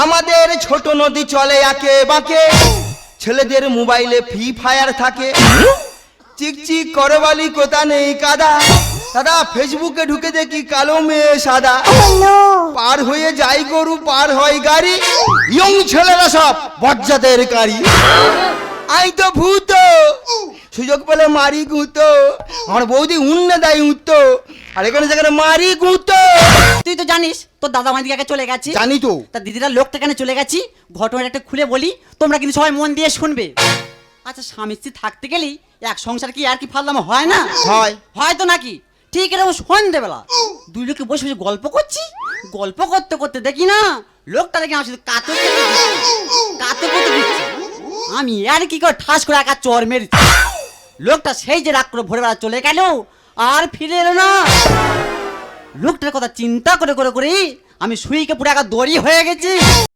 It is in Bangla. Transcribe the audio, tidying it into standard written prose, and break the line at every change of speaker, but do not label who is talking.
আমাদের ছোট নদী চলে আঁকে বাঁকে, ছেলেদের মোবাইলে ফ্রি ফায়ার থাকে। চিকচিক করে বলি কোথা নেই কাদা, দাদা ফেসবুকে ঢুকে দেখি কালো মেয়ে সাদা। পার হয়ে যাই গরু পার হয় গাড়ি, ইয়ং ছেলেরা সব বজ্জাতের গাড়ি। আই তো ভূত, সুযোগ পেলে মারি গুঁতো, আমার বৌদি উন্নে দেয় উত্তো, আর এখানে যেখানে মারি গুঁতো।
তুই তো জানিস তোর দাদা আমার দিকে চলে গেছে।
জানি তো।
তা দিদিরা লোকটা কেন চলে গেছি, ঘটনাটা একটা খুলে বলি, তোমরা কিন্তু সবাই মন দিয়ে শুনবে। আচ্ছা, স্বামী স্ত্রী থাকতে গেলেই এক সংসার কি আর কি ফাললাম হয় না?
হয়।
হয়তো নাকি? ঠিক এরকম সন্ধ্যেবেলা দুই লোকে বসে বসে গল্প করছি, গল্প করতে করতে দেখি না লোকটা দেখি আমার সাথে কাতর করতে দিচ্ছে। আমি আর কি করে ঠাস করে একা চর মেরেছি। লোকটা সেই যে রাগ করে ভোরবেলা চলে গেল, আর ফিরে এলো না। লোকটার কথা চিন্তা করে করে করে আমি শুইকে পুরো একা দড়ি হয়ে গেছি।